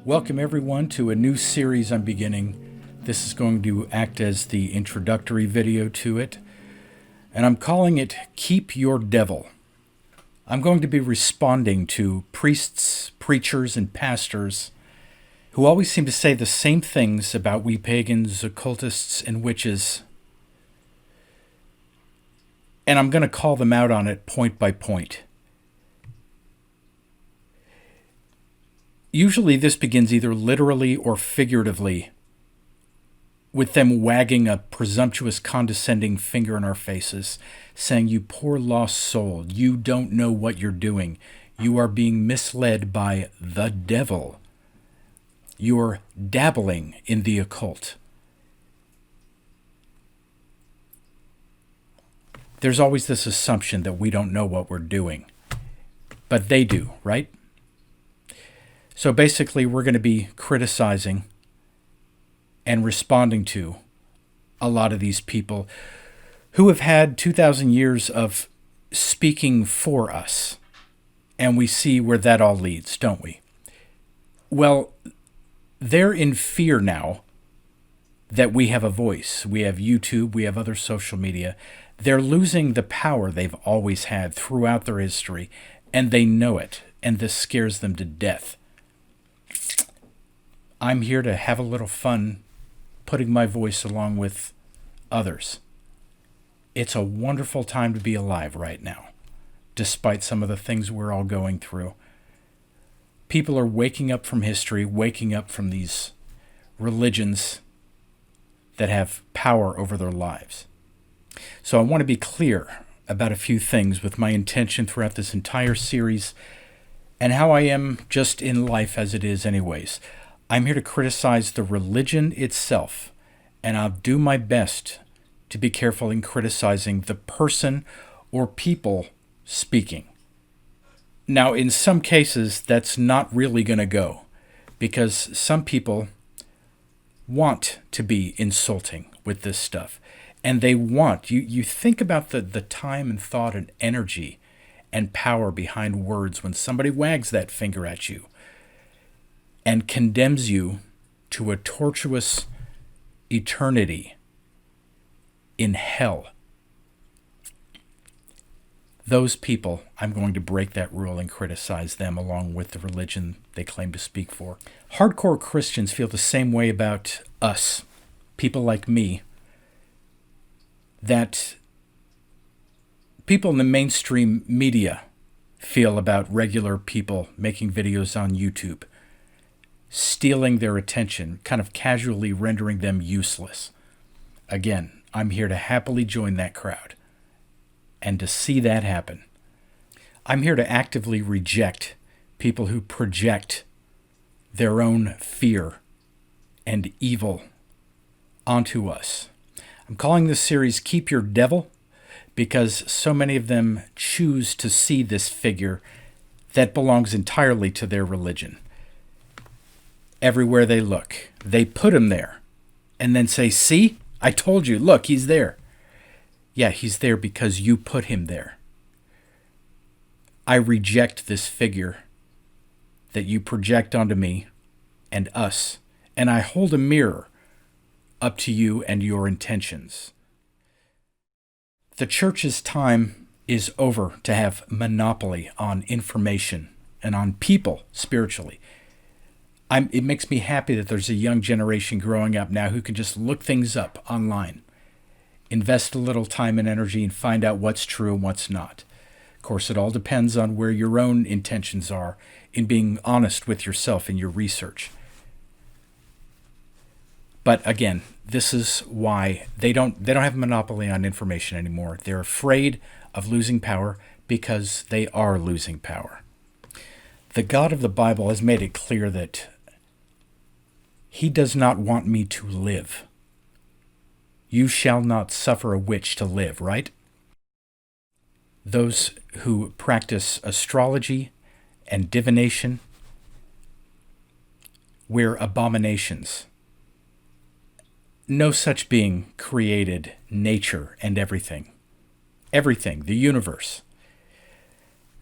Welcome everyone to a new series I'm beginning. This is going to act as the introductory video to it, and I'm calling it Keep Your Devil. I'm going to be responding to priests, preachers, and pastors who always seem to say the same things about we pagans, occultists, and witches. And I'm going to call them out on it point by point. Usually this begins either literally or figuratively with them wagging a presumptuous, condescending finger in our faces, saying, "You poor lost soul, you don't know what you're doing. You are being misled by the devil. You're dabbling in the occult." There's always this assumption that we don't know what we're doing, but they do, right? So basically, we're going to be criticizing and responding to a lot of these people who have had 2,000 years of speaking for us. And we see where that all leads, don't we? Well, they're in fear now that we have a voice. We have YouTube, we have other social media. They're losing the power they've always had throughout their history, and they know it, and this scares them to death. I'm here to have a little fun putting my voice along with others. It's a wonderful time to be alive right now, despite some of the things we're all going through. People are waking up from history, waking up from these religions that have power over their lives. So I want to be clear about a few things with my intention throughout this entire series and how I am just in life as it is anyways. I'm here to criticize the religion itself, and I'll do my best to be careful in criticizing the person or people speaking. Now, in some cases, that's not really going to go, because some people want to be insulting with this stuff, and they want, you think about the time and thought and energy and power behind words when somebody wags that finger at you and condemns you to a tortuous eternity in hell. Those people, I'm going to break that rule and criticize them along with the religion they claim to speak for. Hardcore Christians feel the same way about us, people like me, that people in the mainstream media feel about regular people making videos on YouTube, stealing their attention, kind of casually rendering them useless. Again, I'm here to happily join that crowd and to see that happen. I'm here to actively reject people who project their own fear and evil onto us. I'm calling this series Keep Your Devil because so many of them choose to see this figure that belongs entirely to their religion. Everywhere they look, they put him there and then say, "See, I told you, look, he's there." Yeah, he's there because you put him there. I reject this figure that you project onto me and us, and I hold a mirror up to you and your intentions. The church's time is over to have monopoly on information and on people spiritually. It makes me happy that there's a young generation growing up now who can just look things up online, invest a little time and energy, and find out what's true and what's not. Of course, it all depends on where your own intentions are in being honest with yourself in your research. But again, this is why they don't have a monopoly on information anymore. They're afraid of losing power because they are losing power. The God of the Bible has made it clear that He does not want me to live. You shall not suffer a witch to live, right? Those who practice astrology and divination, we're abominations. No such being created nature and everything. Everything, the universe.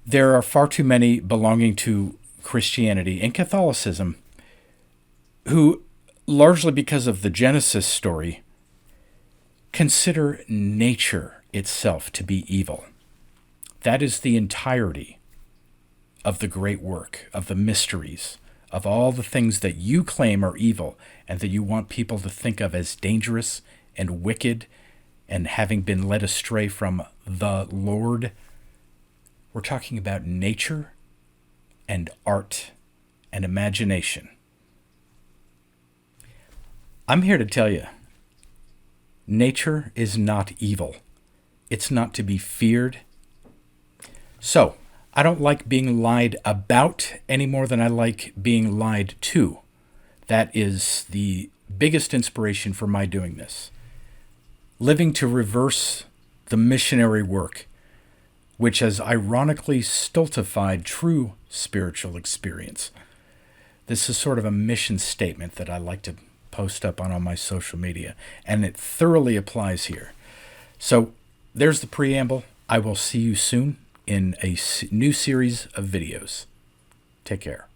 There are far too many belonging to Christianity and Catholicism who, largely because of the Genesis story, consider nature itself to be evil. That is the entirety of the great work, of the mysteries, of all the things that you claim are evil and that you want people to think of as dangerous and wicked and having been led astray from the Lord. We're talking about nature and art and imagination. I'm here to tell you, nature is not evil. It's not to be feared. So, I don't like being lied about any more than I like being lied to. That is the biggest inspiration for my doing this. Living to reverse the missionary work, which has ironically stultified true spiritual experience. This is sort of a mission statement that I like to post up on all my social media, and it thoroughly applies here. So there's the preamble. I will see you soon in a new series of videos. Take care.